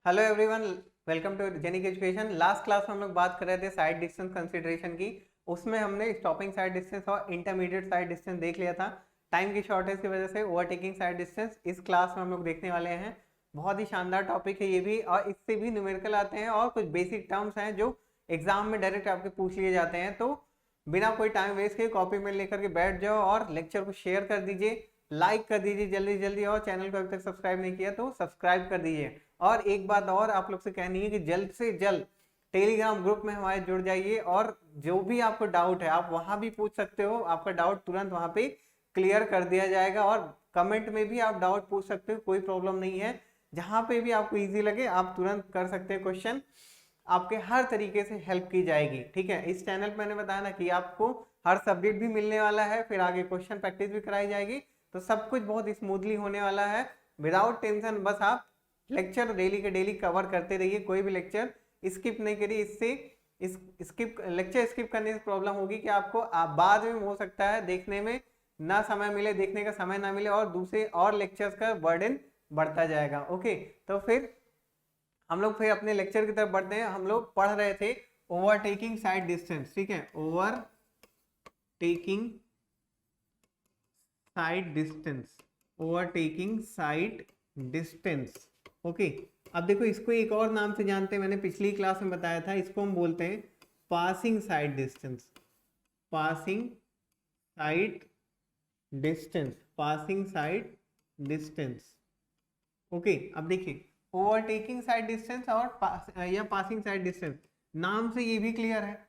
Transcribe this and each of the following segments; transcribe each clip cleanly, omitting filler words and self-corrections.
Hello everyone, welcome to Genic education. Last class में हम लोग बात कर रहे थे साइड डिस्टेंस कंसीडरेशन की। उसमें हमने स्टॉपिंग साइड डिस्टेंस और इंटरमीडिएट साइड डिस्टेंस देख लिया था। टाइम की शॉर्टेज की वजह से ओवरटेकिंग साइड डिस्टेंस इस क्लास में हम लोग देखने वाले हैं। बहुत ही शानदार टॉपिक है ये भी, और इससे भी न्यूमेरिकल आते हैं और कुछ बेसिक टर्म्स हैं जो एग्जाम में डायरेक्ट आपके पूछ लिए जाते हैं। तो बिना कोई टाइम वेस्ट किए कॉपी में लेकर के बैठ जाओ और लेक्चर को शेयर कर दीजिए, लाइक कर दीजिए जल्दी जल्दी, और चैनल को अभी तक सब्सक्राइब नहीं किया तो सब्सक्राइब कर दीजिए। और एक बात और आप लोग से कहनी है कि जल्द से जल्द टेलीग्राम ग्रुप में हमारे जुड़ जाइए, और जो भी आपको डाउट है आप वहां भी पूछ सकते हो। आपका डाउट तुरंत वहां पे क्लियर कर दिया जाएगा, और कमेंट में भी आप डाउट पूछ सकते हो, कोई प्रॉब्लम नहीं है। जहां पे भी आपको इजी लगे आप तुरंत कर सकते हैं क्वेश्चन, आपके हर तरीके से हेल्प की जाएगी। ठीक है, इस चैनल पर मैंने बताया ना कि आपको हर सब्जेक्ट भी मिलने वाला है, फिर आगे क्वेश्चन प्रैक्टिस भी कराई जाएगी, तो सब कुछ बहुत स्मूथली होने वाला है विदाउट टेंशन। बस आप लेक्चर डेली के डेली कवर करते रहिए, कोई भी लेक्चर स्किप नहीं करिए। इससे लेक्चर स्किप करने से प्रॉब्लम होगी कि आपको बाद में हो सकता है देखने में ना समय मिले, देखने का समय ना मिले, और दूसरे और लेक्चर्स का बर्डन बढ़ता जाएगा। ओके, तो फिर हम लोग फिर अपने लेक्चर की तरफ बढ़ते हैं। हम लोग पढ़ रहे थे ओवरटेकिंग साइड डिस्टेंस। ठीक है, overtaking side distance, overtaking side distance. Okay, अब देखो इसको एक और नाम से जानते हैं, मैंने पिछली क्लास में बताया था, इसको हम बोलते हैं passing side distance. Passing side distance, passing side distance. Okay, अब देखिए ओवरटेकिंग साइड डिस्टेंस और या पासिंग साइड डिस्टेंस, नाम से ये भी क्लियर है।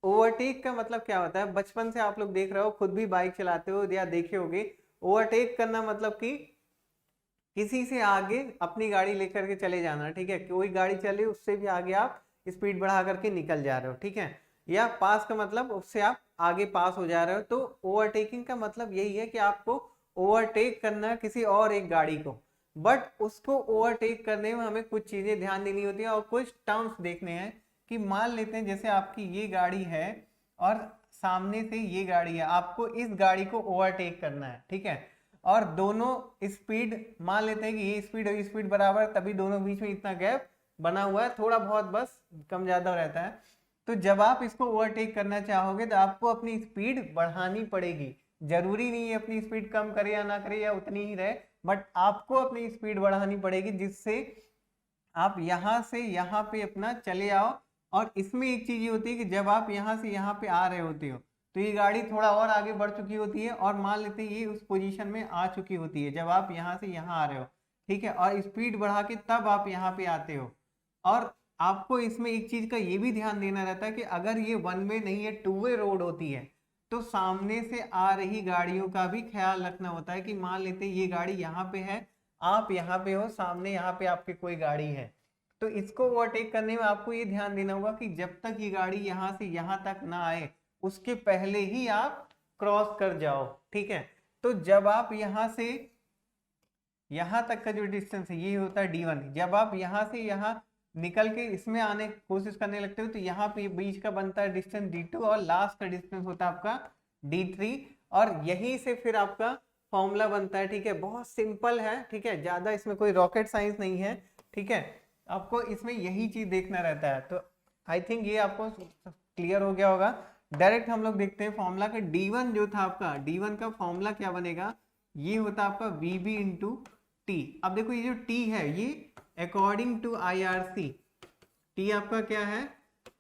ओवरटेक का मतलब क्या होता है, बचपन से आप लोग देख रहे हो, खुद भी बाइक चलाते हो या देखे होगे। ओवरटेक करना मतलब कि किसी से आगे अपनी गाड़ी लेकर के चले जाना। ठीक है, कोई गाड़ी चले उससे भी आगे आप स्पीड बढ़ा करके निकल जा रहे हो। ठीक है, या पास का मतलब उससे आप आगे पास हो जा रहे हो। तो ओवरटेकिंग का मतलब यही है कि आपको ओवरटेक करना है किसी और एक गाड़ी को, बट उसको ओवरटेक करने में हमें कुछ चीजें ध्यान देनी होती है और कुछ टर्म्स देखने हैं। कि मान लेते हैं जैसे आपकी ये गाड़ी है और सामने से ये गाड़ी है, आपको इस गाड़ी को ओवरटेक करना है। ठीक है, और दोनों स्पीड मान लेते हैं कि ये स्पीड और ये स्पीड बराबर, तभी दोनों बीच में इतना गैप बना हुआ है, थोड़ा बहुत बस कम ज्यादा रहता है। तो जब आप इसको ओवरटेक करना चाहोगे तो आपको अपनी स्पीड बढ़ानी पड़ेगी। जरूरी नहीं है अपनी स्पीड कम करे या ना करे या उतनी ही रहे, बट आपको अपनी स्पीड बढ़ानी पड़ेगी जिससे आप यहां से यहां पे अपना चले आओ। और इसमें एक चीज ये होती है कि जब आप यहां से यहां पे आ रहे होते हो तो ये गाड़ी थोड़ा और आगे बढ़ चुकी होती है, और मान लेते हैं ये उस पोजीशन में आ चुकी होती है जब आप यहां से यहां आ रहे हो। ठीक है, और स्पीड बढ़ा के तब आप यहाँ पे आते हो। और आपको इसमें एक चीज का ये भी ध्यान देना रहता है कि अगर ये वन वे नहीं है, टू वे रोड होती है, तो सामने से आ रही गाड़ियों का भी ख्याल रखना होता है। कि मान लेते हैं ये गाड़ी यहाँ पे है, आप यहाँ पे हो, सामने यहाँ पे आपके कोई गाड़ी है, तो इसको ओवरटेक करने में आपको ये ध्यान देना होगा कि जब तक ये गाड़ी यहाँ से यहाँ तक ना आए उसके पहले ही आप क्रॉस कर जाओ। ठीक है, तो जब आप यहाँ से यहाँ तक का जो डिस्टेंस है ये होता है D1। जब आप यहाँ से यहाँ निकल के इसमें आने की कोशिश करने लगते हो तो यहाँ पे बीच का बनता है डिस्टेंस D2, और लास्ट का डिस्टेंस होता है आपका D3, और यहीं से फिर आपका फॉर्मूला बनता है। ठीक है, बहुत सिंपल है। ठीक है, ज्यादा इसमें कोई रॉकेट साइंस नहीं है। ठीक है, आपको इसमें यही चीज देखना रहता है। तो आई थिंक ये आपको क्लियर हो गया होगा। डायरेक्ट हम लोग देखते हैं फॉर्मूला का। D1 जो था आपका, D1 का फॉर्मूला क्या बनेगा, ये होता है आपका VB इंटू टी। अब देखो ये जो टी है ये अकॉर्डिंग टू IRC, टी आपका क्या है,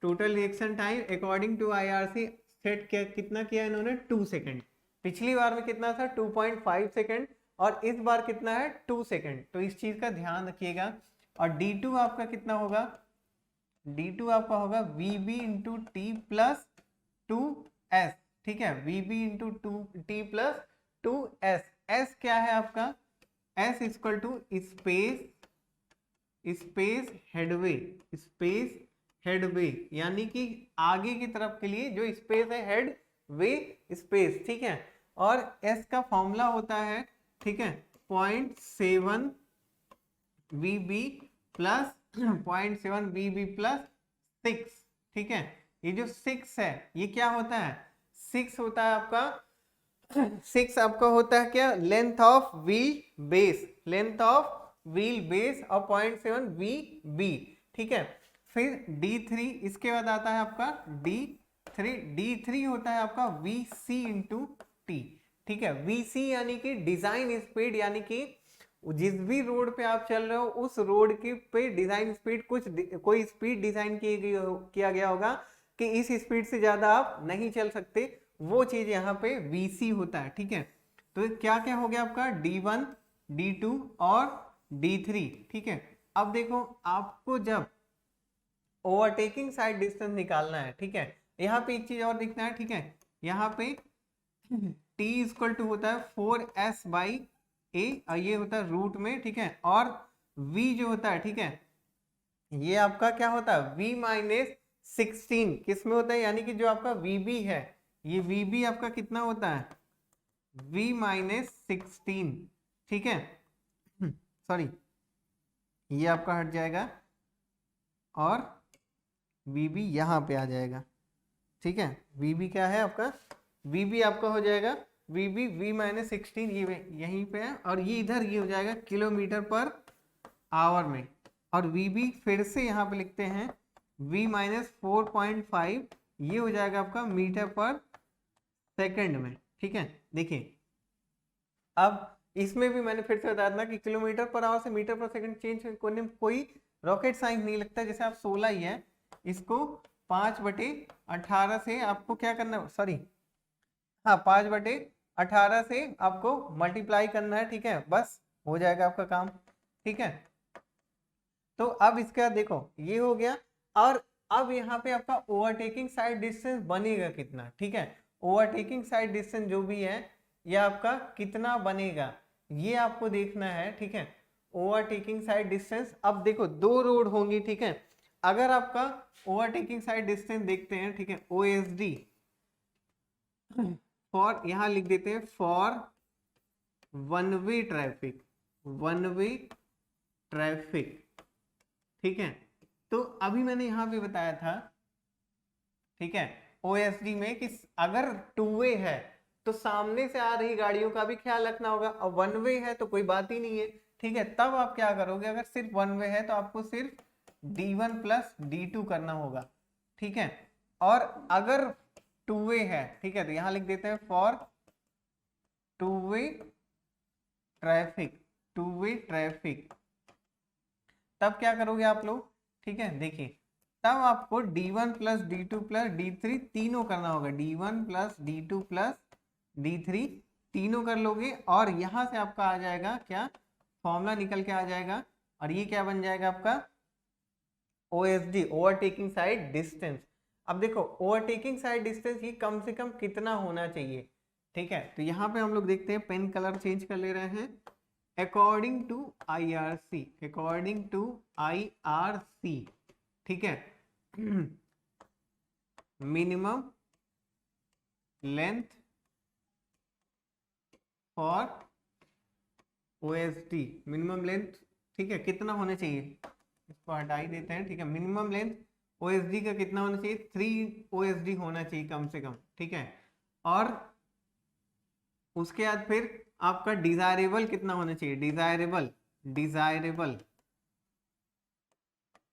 total reaction time according to IRC set कितना किया इन्होंने, 2 सेकेंड। पिछली बार में कितना था, 2.5 सेकेंड, और इस बार कितना है, 2 सेकेंड। तो इस चीज का ध्यान रखिएगा। और D2 आपका कितना होगा, D2 आपका होगा VB into T plus 2S। ठीक है, VB into T plus 2S। S क्या है आपका, S equal to space headway, space headway, यानी कि आगे की तरफ के लिए जो स्पेस है, हेड वे स्पेस। ठीक है, और S का फॉर्मूला होता है, ठीक है, 0.7 VB प्लस 0.7 VB प्लस 6। ठीक है, ये जो 6 है ये क्या होता है, 6 होता है आपका 6 आपका होता है क्या, length of wheel base, length of wheel base और 0.7 वी बी, ठीक है। फिर D3, इसके बाद आता है आपका D3 होता है आपका VC इंटू टी, ठीक है। VC यानी कि डिजाइन स्पीड, यानी कि जिस भी रोड पे आप चल रहे हो उस रोड के पे डिजाइन स्पीड, कोई स्पीड डिजाइन किया गया होगा कि इस स्पीड से ज्यादा आप नहीं चल सकते, वो चीज यहाँ पे VC होता है, ठीक है। तो क्या क्या हो गया आपका D1, D2 और D3, ठीक है। अब देखो आपको जब ओवरटेकिंग साइड डिस्टेंस निकालना है, ठीक है, यहाँ पे एक चीज और दिखना है, ठीक है। यहाँ पे T इक्वल टू होता है 4s बाई ए, और ये होता है रूट में, ठीक है। और V जो होता है, ठीक है, ये आपका क्या होता है V माइनस 16 किस में होता है, यानी कि जो आपका VB है, ये VB आपका कितना होता है V माइनस 16, ठीक है। सॉरी, ये आपका हट जाएगा और VB यहाँ पे आ जाएगा, ठीक है। VB क्या है आपका, VB आपका हो जाएगा VB V माइनस 16, ये यहीं पे है, और ये इधर ये हो जाएगा किलोमीटर पर आवर में, और VB फिर से यहाँ पे लिखते हैं V माइनस 4.5, ये हो जाएगा आपका मीटर पर सेकंड में, ठीक है। देखिए अब इसमें भी मैंने फिर से बताया था कि किलोमीटर पर आवर से मीटर पर सेकंड चेंज करने में कोई रॉकेट साइंस नहीं लगता। जैसे आप 16 ही है, इसको 5/18 से आपको क्या करना है, सॉरी हाँ 5/18 से आपको मल्टीप्लाई करना है, ठीक है, बस हो जाएगा आपका काम, ठीक है। तो अब इसके बाद देखो ये हो गया, और अब यहाँ पे आपका ओवरटेकिंग साइड डिस्टेंस बनेगा कितना, ठीक है। ओवरटेकिंग साइड डिस्टेंस जो भी है ये आपका कितना बनेगा, ये आपको देखना है, ठीक है। ओवरटेकिंग साइड डिस्टेंस, अब देखो दो रोड होंगी, ठीक है। अगर आपका ओवरटेकिंग साइड डिस्टेंस देखते हैं, ठीक है, OSD फॉर, यहां लिख देते हैं for one way traffic, one way traffic, ठीक है। तो अभी मैंने यहां पे बताया था, ठीक है, OSD में कि अगर टू वे है तो सामने से आ रही गाड़ियों का भी ख्याल रखना होगा, और वन वे है तो कोई बात ही नहीं है, ठीक है। तब आप क्या करोगे, अगर सिर्फ वन वे है तो आपको सिर्फ D1 प्लस D2 करना होगा, ठीक है। और अगर टू वे है, ठीक है, तो यहां लिख देते हैं for two way traffic, two way traffic, तब क्या करोगे आप लोग, ठीक है। देखिए तब आपको D1 plus D2 plus D3 तीनों करना होगा, D1 plus D2 plus D3 तीनों कर लोगे, और यहां से आपका आ जाएगा क्या, फॉर्मूला निकल के आ जाएगा, और ये क्या बन जाएगा आपका OSD, ओवरटेकिंग साइड डिस्टेंस। अब देखो ओवरटेकिंग साइड डिस्टेंस ये कम से कम कितना होना चाहिए, ठीक है। तो यहाँ पे हम लोग देखते हैं, पेन कलर चेंज कर ले रहे हैं, according to IRC, according to IRC, ठीक है, minimum length for OSD, minimum length, ठीक है, कितना होना चाहिए, इसको हटा ही देते हैं, ठीक है। मिनिमम लेंथ OSD का कितना होना चाहिए, 3 OSD होना चाहिए कम से कम, ठीक है। और उसके बाद फिर आपका डिजायरेबल कितना होना चाहिए, desirable desirable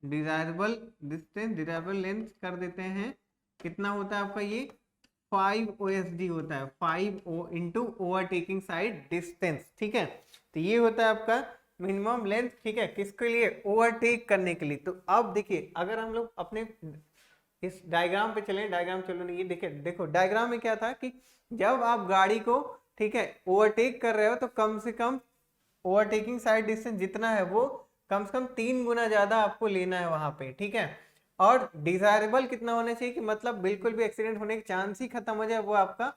desirable distance, desirable length कर देते हैं, कितना होता है आपका ये 5 OSD होता है, 5 इंटू ओवरटेकिंग साइड डिस्टेंस, ठीक है। तो ये होता है आपका मिनिमम लेंथ, ठीक है, किसके लिए, ओवरटेक करने के लिए। तो अब देखिए अगर हम लोग अपने इस डायग्राम पे चलें, डायग्राम चलो नहीं, ये देखिए, देखो डायग्राम में क्या था कि जब आप गाड़ी को, ठीक है, ओवरटेक कर रहे हो तो कम से कम ओवरटेकिंग साइड डिस्टेंस जितना है वो कम से कम 3 गुना ज्यादा आपको लेना है वहां पे, ठीक है। और डिजायरेबल कितना होना चाहिए कि मतलब बिल्कुल भी एक्सीडेंट होने के चांस ही खत्म हो जाए, वो आपका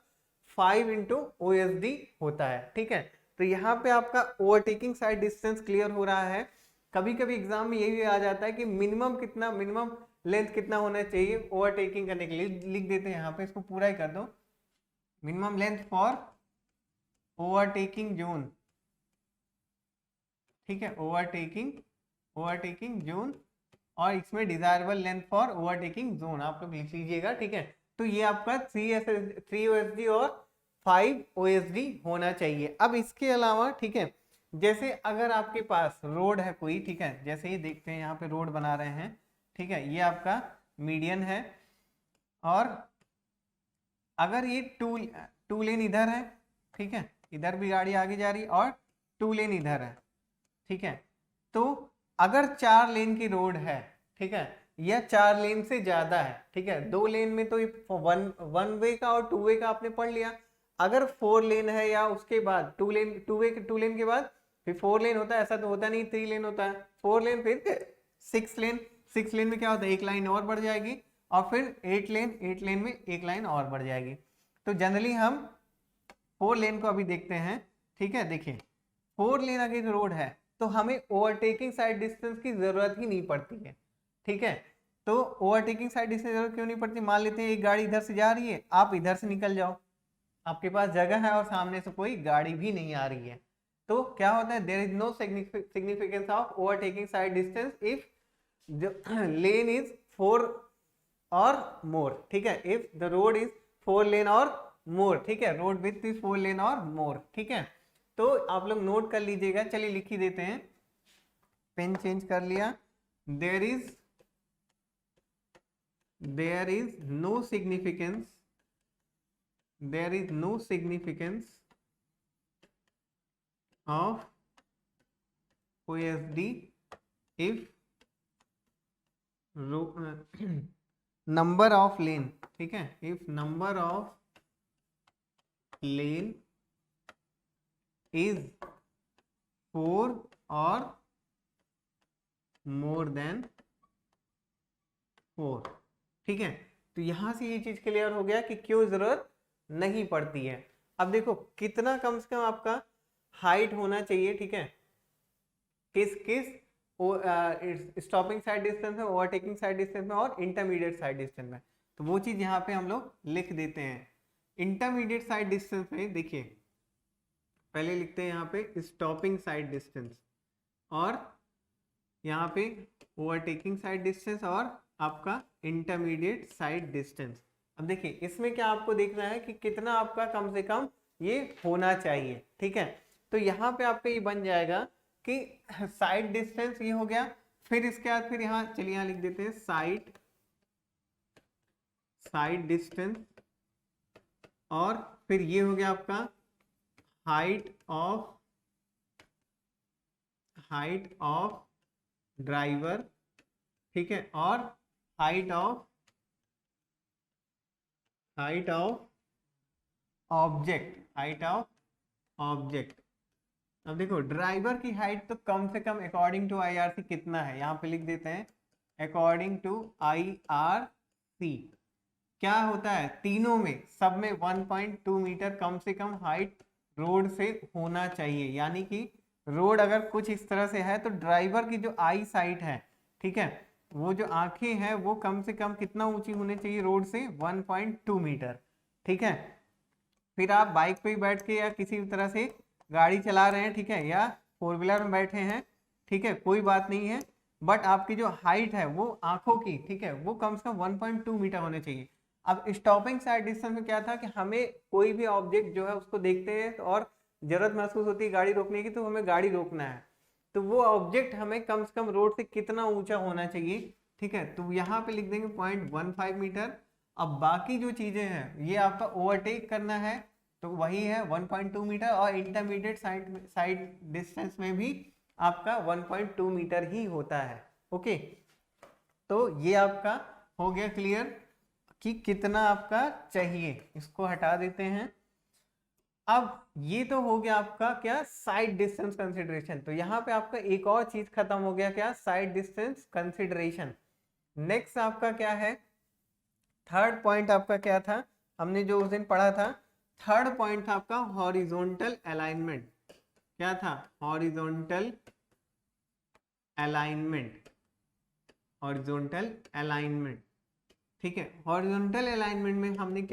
5 इंटू OSD होता है, ठीक है। तो यहाँ पे आपका ओवरटेकिंग साइड डिस्टेंस क्लियर हो रहा है। कभी कभी एग्जाम में ये भी आ जाता है कि मिनिमम कितना, मिनिमम लेंथ कितना होना चाहिए ओवरटेकिंग करने के लिए, लिख देते हैं यहाँ पे, इसको पूरा ही कर दो, minimum length for overtaking zone, ठीक है, ओवरटेकिंग जोन, और इसमें desirable length for overtaking zone आप लोग लिख लीजिएगा, ठीक है। तो ये आपका 3 OSD और 5 OSD होना चाहिए। अब इसके अलावा, ठीक है, जैसे अगर आपके पास रोड है कोई, ठीक है, जैसे ये देखते हैं यहाँ पे रोड बना रहे हैं, ठीक है, ये आपका मीडियन है, और अगर ये टू लेन इधर है, ठीक है, इधर भी गाड़ी आगे जा रही है और टू लेन इधर है, ठीक है, तो अगर 4 लेन की रोड है, ठीक है, या 4 लेन से ज्यादा है, ठीक है, 2 लेन में तो वन वे का और 2 वे का आपने पढ़ लिया। अगर 4 लेन है या उसके बाद 2 लेन के बाद फिर 4 लेन होता है, ऐसा तो होता नहीं 3 लेन होता है, 4 लेन फिर 6 लेन, 6 लेन में क्या होता है, एक लाइन और बढ़ जाएगी, और फिर 8 लेन में एक लाइन और बढ़ जाएगी। तो जनरली हम 4 लेन को अभी देखते हैं, ठीक है, देखिए 4 लेन अगर रोड है तो हमें ओवरटेकिंग साइड डिस्टेंस की जरूरत ही नहीं पड़ती है, ठीक है। तो ओवरटेकिंग साइड डिस्टेंस जरूरत क्यों नहीं पड़ती, मान लेते हैं एक गाड़ी इधर से जा रही है, आप इधर से निकल जाओ, आपके पास जगह है और सामने से कोई गाड़ी भी नहीं आ रही है, तो क्या होता है, there is no significance of overtaking side distance if lane is 4 or more, ठीक है, if the road is 4 lane or more, ठीक है, road with is 4 lane or more, ठीक है। तो आप लोग नोट कर लीजिएगा, चलिए लिख ही देते हैं, पेन चेंज कर लिया, there is no significance, there is no significance of OSD if number of lane, ठीक है, if number of lane is 4 or more than 4, ठीक है। तो यहां से ये चीज क्लियर हो गया कि क्यों जरूरत नहीं पड़ती है। अब देखो कितना कम से कम आपका हाइट होना चाहिए, ठीक है, किस स्टॉपिंग साइड डिस्टेंस में, ओवरटेकिंग साइड डिस्टेंस में और इंटरमीडिएट साइड डिस्टेंस में, तो वो चीज यहाँ पे हम लोग लिख देते हैं। इंटरमीडिएट साइड डिस्टेंस में देखिए पहले लिखते हैं यहाँ पे स्टॉपिंग साइड डिस्टेंस, और यहाँ पे ओवरटेकिंग साइड डिस्टेंस और आपका इंटरमीडिएट साइड डिस्टेंस। अब देखिए इसमें क्या आपको देखना है कि कितना आपका कम से कम ये होना चाहिए, ठीक है। तो यहाँ पे आपका ये बन जाएगा कि साइड डिस्टेंस ये हो गया, फिर इसके बाद फिर यहाँ चलिए यहाँ लिख देते हैं साइड डिस्टेंस, और फिर ये हो गया आपका हाइट ऑफ ड्राइवर, ठीक है, और हाइट ऑफ ऑब्जेक्ट। अब देखो ड्राइवर की हाइट तो कम से कम अकॉर्डिंग टू IRC कितना है, यहाँ पे लिख देते हैं अकॉर्डिंग टू IRC क्या होता है, तीनों में सब में 1.2 मीटर कम से कम हाइट रोड से होना चाहिए। यानी कि रोड अगर कुछ इस तरह से है तो ड्राइवर की जो आई साइट है, ठीक है, वो जो आंखें हैं वो कम से कम कितना ऊंची होनी चाहिए रोड से, 1.2 मीटर, ठीक है। फिर आप बाइक पे ही बैठ के या किसी भी तरह से गाड़ी चला रहे हैं, ठीक है, या 4 व्हीलर में बैठे हैं, ठीक है, कोई बात नहीं है, बट आपकी जो हाइट है वो आंखों की, ठीक है, वो कम से कम 1.2 मीटर होने चाहिए। अब स्टॉपिंग साइड डिस्टेंस में क्या था कि हमें कोई भी ऑब्जेक्ट जो है उसको देखते हैं और जरूरत महसूस होती है गाड़ी रोकने की, तो हमें गाड़ी रोकना है, तो वो ऑब्जेक्ट हमें कम से कम रोड से कितना ऊंचा होना चाहिए, ठीक है, तो यहाँ पे लिख देंगे 0.15 मीटर। अब बाकी जो चीजें हैं ये आपका ओवरटेक करना है तो वही है 1.2 मीटर, और इंटरमीडिएट साइड डिस्टेंस में भी आपका 1.2 मीटर ही होता है। ओके, तो ये आपका हो गया क्लियर कि कितना आपका चाहिए, इसको हटा देते हैं। अब ये तो हो गया आपका क्या, साइड डिस्टेंस कंसिडरेशन। तो यहाँ पे आपका एक और चीज खत्म हो गया, क्या, साइड डिस्टेंस कंसिडरेशन। नेक्स्ट आपका क्या है, थर्ड पॉइंट आपका क्या था, हमने जो उस दिन पढ़ा था, थर्ड पॉइंट था आपका हॉरिजॉन्टल अलाइनमेंट। क्या था, हॉरिजॉन्टल अलाइनमेंट, हॉरिजॉन्टल अलाइनमेंट, ठीक है। हॉरिजॉन्टल अलाइनमेंट में हमें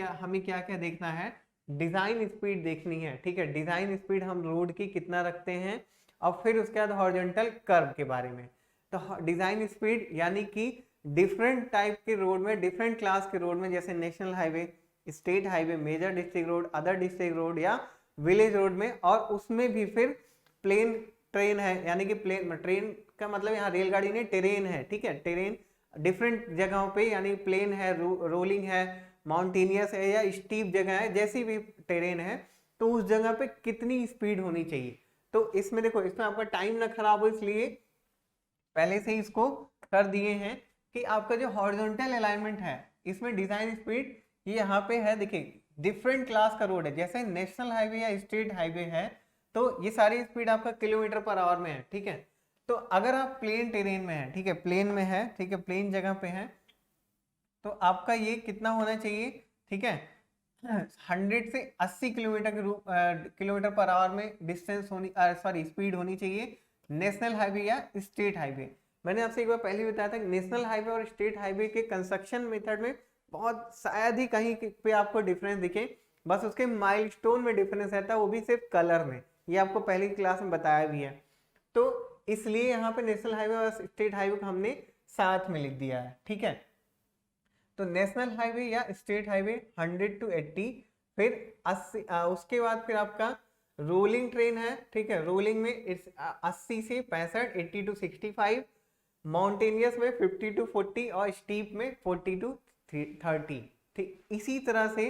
क्या क्या देखना है, डिजाइन स्पीड देखनी है, ठीक है, डिजाइन स्पीड हम रोड की कितना रखते हैं, और फिर उसके बाद हॉरिजॉन्टल कर्व के बारे में। तो डिजाइन स्पीड यानी कि डिफरेंट टाइप के रोड में, डिफरेंट क्लास के रोड में, जैसे national highway, state highway, major district road, other district road या विलेज रोड में, और उसमें भी फिर प्लेन ट्रेन है, यानी कि प्लेन ट्रेन का मतलब यहाँ रेलगाड़ी नहीं, टेरेन है, ठीक है, टेरेन डिफरेंट जगहों पे, यानी प्लेन है, रोलिंग है, माउंटेनियस है या स्टीप जगह है, जैसी भी टेरेन है तो उस जगह पे कितनी स्पीड होनी चाहिए। तो इसमें देखो, इसमें आपका टाइम ना खराब हो इसलिए पहले से ही इसको कर दिए हैं कि आपका जो हॉरिजॉन्टल अलाइनमेंट है इसमें डिजाइन स्पीड ये यहाँ पे है, देखिए डिफरेंट क्लास का रोड है, जैसे नेशनल हाईवे या स्टेट हाईवे है तो ये सारी स्पीड आपका किलोमीटर पर आवर में है, ठीक है। तो अगर आप प्लेन टेरेन में है, ठीक है, प्लेन में है, ठीक है, प्लेन जगह पे है, तो आपका ये कितना होना चाहिए, ठीक है, 100 से 80 किलोमीटर पर आवर में डिस्टेंस होनी, सॉरी स्पीड होनी चाहिए नेशनल हाईवे या स्टेट हाईवे। मैंने आपसे एक बार पहले ही बताया था कि नेशनल हाईवे और स्टेट हाईवे के कंस्ट्रक्शन मेथड में बहुत शायद ही कहीं पे आपको डिफरेंस दिखे, बस उसके माइलस्टोन में डिफरेंस रहता है, वो भी सिर्फ कलर में, ये आपको पहली क्लास में बताया भी है। तो इसलिए यहाँ पे नेशनल हाईवे और स्टेट हाईवे को हमने साथ में लिख दिया है, ठीक है। तो नेशनल हाईवे या स्टेट हाईवे 100 to 80, फिर 80, उसके बाद फिर आपका रोलिंग ट्रेन है, ठीक है, रोलिंग में 80 से 65, 80 to 65, माउंटेनियस में 50 to 40 और स्टीप में 40 to 30, ठीक। इसी तरह से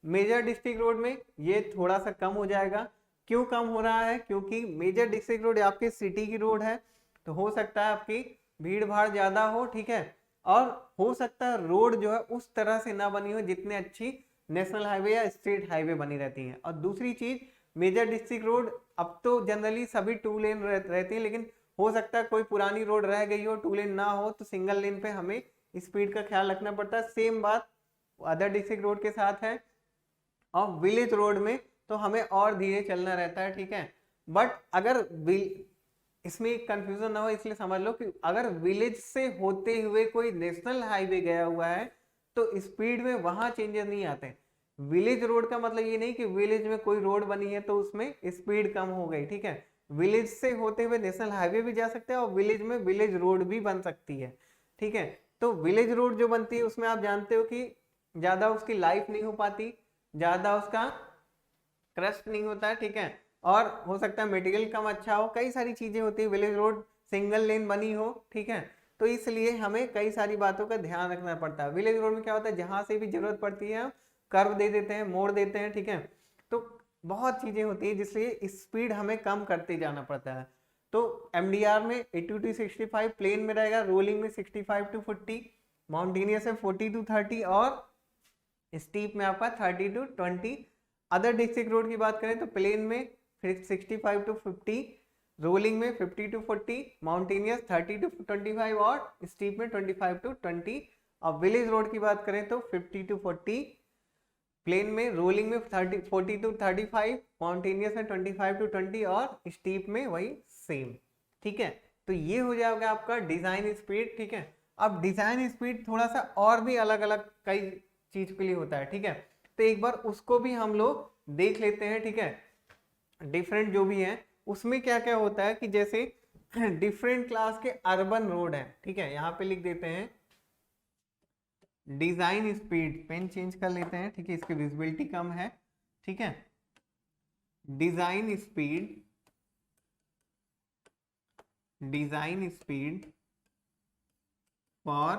मेजर डिस्ट्रिक्ट रोड में ये थोड़ा सा कम हो जाएगा। क्यों कम हो रहा है? क्योंकि मेजर डिस्ट्रिक्ट रोड आपके सिटी की रोड है, तो हो सकता है आपकी भीड़ भाड़ ज्यादा हो, ठीक है, और हो सकता है रोड जो है उस तरह से ना बनी हो जितनी अच्छी नेशनल हाईवे या स्टेट हाईवे बनी रहती है। और दूसरी चीज, मेजर डिस्ट्रिक्ट रोड अब तो जनरली सभी 2 लेन रहती है, लेकिन हो सकता है कोई पुरानी रोड रह गई हो, 2 लेन ना हो, तो सिंगल लेन पे हमें स्पीड का ख्याल रखना पड़ता है। सेम बात अदर डिस्ट्रिक्ट रोड के साथ है। और विलेज रोड में तो हमें और धीरे चलना रहता है, ठीक है। बट अगर इसमें कंफ्यूजन ना हो इसलिए समझ लो कि अगर विलेज से होते हुए कोई नेशनल हाईवे गया हुआ है तो स्पीड में वहां चेंजेस नहीं आते। विलेज रोड का मतलब ये नहीं कि विलेज में कोई रोड बनी है तो उसमें स्पीड कम हो गई, ठीक है। विलेज से होते हुए नेशनल हाईवे भी जा सकते हैं और विलेज में विलेज रोड भी बन सकती है, ठीक है। तो विलेज रोड जो बनती है उसमें आप जानते हो कि ज्यादा उसकी लाइफ नहीं हो पाती, ज्यादा उसका क्रस्ट नहीं होता है, ठीक है, और हो सकता है मटेरियल कम अच्छा हो, कई सारी चीजें होती है। विलेज रोड सिंगल लेन बनी हो, ठीक है, तो इसलिए हमें कई सारी बातों का ध्यान रखना पड़ता है। विलेज रोड में क्या होता है, जहां से भी जरूरत पड़ती है कर्व दे देते हैं, मोड़ देते हैं, ठीक है। तो बहुत चीजें होती है जिसलिए स्पीड हमें कम करते जाना पड़ता है। तो एमडीआर में 80 to 65 प्लेन में रहेगा, रोलिंग में 65 to 40, माउंटेनियस में 40 to 30 और स्टीप में आपका 30 to 20। अदर डिस्ट्रिक्ट रोड की बात करें तो प्लेन में फिर 65 to 50, रोलिंग में 50 to 40, माउंटेनियस 30 to 25 और स्टीप में 25 to 20। और विलेज रोड की बात करें तो 50 to 40, प्लेन में रोलिंग में 40 to 35, माउंटेनियस में 25 to 20 और स्टीप में वही सेम, ठीक है। तो ये हो जाएगा आपका डिजाइन स्पीड, ठीक है। अब डिजाइन स्पीड थोड़ा सा और भी अलग अलग कई चीज के लिए होता है, ठीक है, तो एक बार उसको भी हम लोग देख लेते हैं, ठीक है। डिफरेंट जो भी है उसमें क्या क्या होता है कि जैसे डिफरेंट क्लास के अर्बन रोड है, ठीक है, यहाँ पे लिख देते हैं डिजाइन स्पीड, पेन चेंज कर लेते हैं, ठीक है, इसकी विजिबिलिटी कम है, ठीक है। Design speed for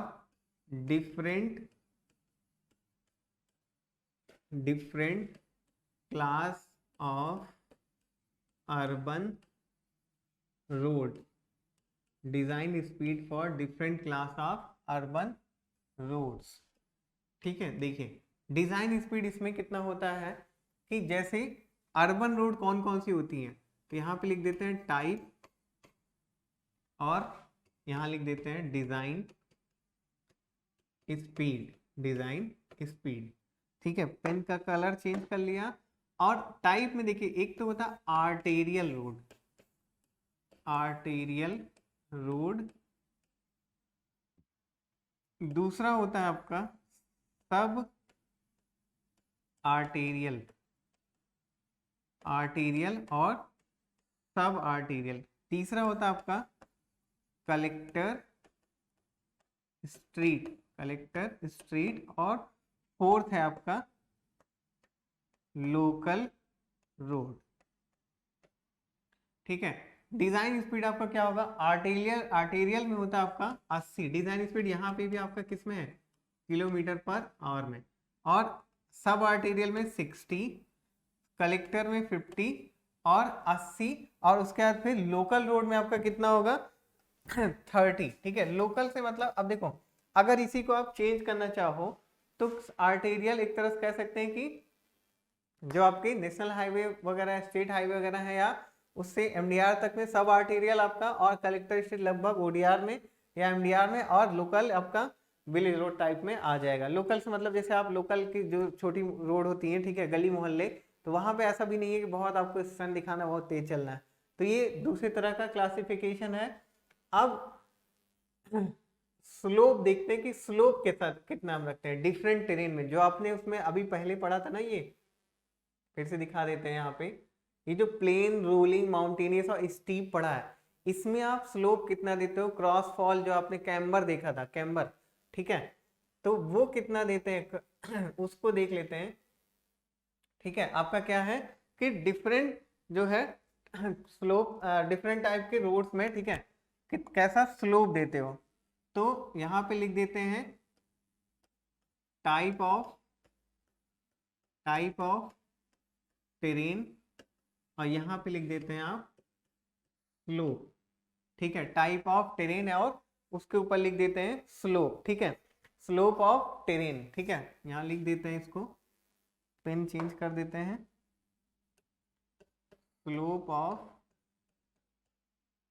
different class of urban road, design speed for different class of urban roads, ठीक है। देखिए डिजाइन स्पीड इसमें कितना होता है कि जैसे अर्बन रोड कौन कौन सी होती हैं, तो यहां पे लिख देते हैं टाइप और यहां लिख देते हैं डिजाइन स्पीड, ठीक है। पेन का कलर चेंज कर लिया। और टाइप में देखिए एक तो होता है आर्टेरियल रोड, दूसरा होता है आपका सब आर्टेरियल और सब आर्टेरियल, तीसरा होता है आपका कलेक्टर स्ट्रीट और फोर्थ है आपका लोकल रोड। ठीक है। डिजाइन स्पीड आपका क्या होगा, आर्टेरियल में होता है आपका 80, डिजाइन स्पीड यहाँ पे भी आपका किस में है, किलोमीटर पर आवर में, और सब आर्टेरियल में 60, कलेक्टर में 50 और 80, और उसके बाद फिर लोकल रोड में आपका कितना होगा 30। ठीक है, लोकल से मतलब अब देखो, अगर इसी को आप चेंज करना चाहो तो आर्टेरियल एक तरह से कह सकते हैं कि जो आपके नेशनल हाईवे वगैरह स्टेट हाईवे वगैरह है या उससे एमडीआर तक में सब आर्टेरियल आपका, और कलेक्टर स्टेट लगभग ओडीआर में या एमडीआर में, और लोकल आपका विलेज रोड टाइप में आ जाएगा। लोकल से मतलब जैसे आप लोकल की जो छोटी रोड होती है, ठीक है, गली मोहल्ले, तो वहां पे ऐसा भी नहीं है कि बहुत आपको सन दिखाना, बहुत तेज चलना है, तो ये दूसरी तरह का क्लासिफिकेशन है। अब स्लोप देखते हैं कि स्लोप के साथ कितना हम रखते हैं डिफरेंट टेरेन में, जो आपने उसमें अभी पहले पढ़ा था ना, ये फिर से दिखा देते हैं यहाँ पे। ये जो प्लेन, रोलिंग, माउंटेनियस और स्टीप पढ़ा है, इसमें आप स्लोप कितना देते हो, क्रॉस फॉल जो आपने कैम्बर देखा था, कैम्बर, ठीक है, तो वो कितना देते हैं उसको देख लेते हैं। ठीक है, आपका क्या है कि डिफरेंट जो है स्लोप, डिफरेंट टाइप के रोड्स में, ठीक है, कैसा स्लोप देते हो, तो यहाँ पे लिख देते हैं टाइप ऑफ टेरेन, और यहाँ पे लिख देते हैं आप स्लोप। ठीक है, टाइप ऑफ टेरेन है, और उसके ऊपर लिख देते हैं स्लोप। ठीक है, स्लोप ऑफ टेरेन, ठीक है, यहाँ लिख देते हैं, इसको पेन चेंज कर देते हैं, स्लोप ऑफ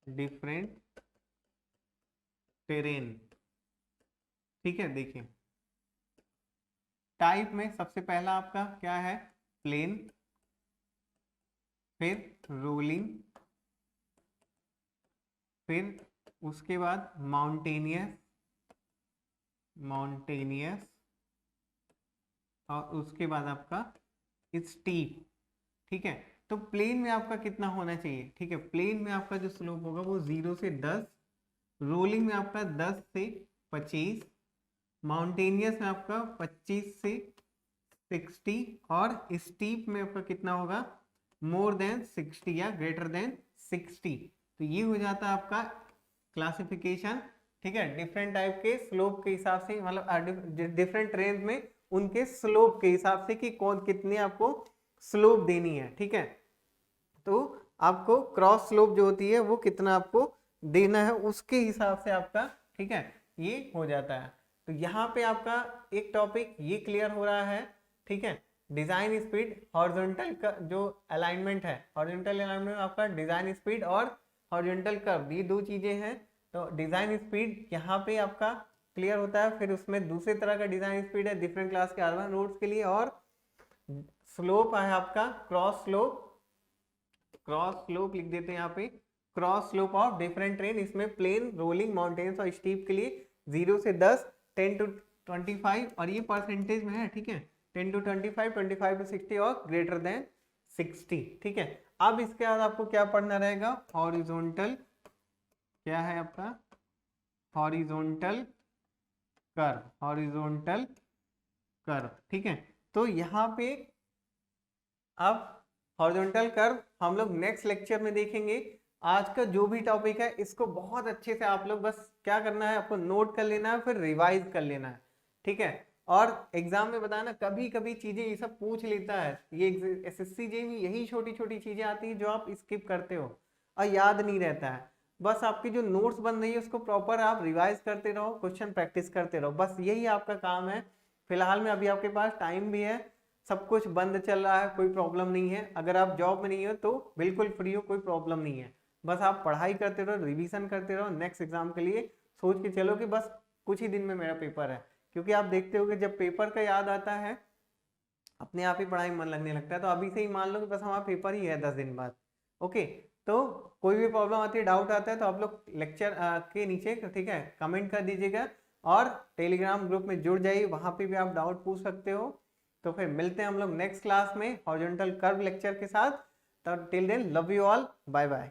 डिफरेंट टेरेन। ठीक है, देखिए टाइप में सबसे पहला आपका क्या है, प्लेन, फिर रोलिंग, फिर उसके बाद माउंटेनियस, और उसके बाद आपका स्टीप। ठीक है, तो प्लेन में आपका कितना होना चाहिए, ठीक है, प्लेन में आपका जो स्लोप होगा वो 0 से 10, रोलिंग में आपका 10 से 25, माउंटेनियस में आपका 25 से 60, और स्टीप में आपका कितना होगा, मोर देन 60 या ग्रेटर देन 60। तो ये हो जाता है आपका क्लासिफिकेशन। ठीक है, डिफरेंट टाइप के स्लोप के हिसाब से, मतलब डिफरेंट रेंज में उनके स्लोप के हिसाब से कि कौन कितनी आपको स्लोप देनी है। ठीक है, तो आपको क्रॉस स्लोप जो होती है वो कितना आपको देना है, उसके हिसाब से आपका, ठीक है, ये हो जाता है। तो यहाँ पे आपका एक टॉपिक ये क्लियर हो रहा है। ठीक है, डिजाइन स्पीड, हॉरिजॉन्टल का जो अलाइनमेंट है, हॉरिजॉन्टल अलाइनमेंट में आपका डिजाइन स्पीड और हॉरिजॉन्टल कर्व, ये दो चीजें हैं। तो डिजाइन स्पीड यहाँ पे आपका क्लियर होता है, फिर उसमें दूसरे तरह का डिजाइन स्पीड है डिफरेंट क्लास के अर्बन रोड्स के लिए, और स्लोप है आपका क्रॉस स्लोप लिख देते हैं यहाँ पे, cross slope of different train, इसमें प्लेन, रोलिंग, माउंटेन्स और स्टीप के लिए 0 से 10, 10 to 25, और ये परसेंटेज में है। ठीक है, 10 to 25, 25 to 60 और ग्रेटर देन 60। ठीक है, अब इसके बाद आपको क्या पढ़ना रहेगा, हॉरिजॉन्टल, क्या है आपका हॉरिजॉन्टल कर्व। ठीक है, तो यहाँ पे अब हॉरिजॉन्टल कर्व हम लोग नेक्स्ट लेक्चर में देखेंगे। आज का जो भी टॉपिक है इसको बहुत अच्छे से आप लोग, बस क्या करना है, आपको नोट कर लेना है, फिर रिवाइज कर लेना है। ठीक है, और एग्जाम में बताना, कभी कभी चीजें ये सब पूछ लेता है, ये एसएससी जे में यही छोटी छोटी चीजें आती है जो आप स्किप करते हो और याद नहीं रहता है। बस आपकी जो नोट्स बन रही है उसको प्रॉपर आप रिवाइज करते रहो, क्वेश्चन प्रैक्टिस करते रहो, बस यही आपका काम है। फिलहाल में अभी आपके पास टाइम भी है, सब कुछ बंद चल रहा है, कोई प्रॉब्लम नहीं है। अगर आप जॉब में नहीं हो तो बिल्कुल फ्री हो, कोई प्रॉब्लम नहीं है। बस आप पढ़ाई करते रहो, रिवीजन करते रहो, नेक्स्ट एग्जाम के लिए सोच के चलो कि बस कुछ ही दिन में मेरा पेपर है। क्योंकि आप देखते हो कि जब पेपर का याद आता है अपने आप ही पढ़ाई मन लगने लगता है। तो अभी से ही मान लो कि बस हमारा पेपर ही है 10 दिन बाद। ओके, तो कोई भी प्रॉब्लम आती है, डाउट आता है, तो आप लोग लेक्चर के नीचे, ठीक है, कमेंट कर दीजिएगा, और टेलीग्राम ग्रुप में जुड़ जाइए, वहां पे भी आप डाउट पूछ सकते हो। तो फिर मिलते हैं हम लोग नेक्स्ट क्लास में हॉरिजॉन्टल कर्व लेक्चर के साथ। तब till then, love you all, bye bye.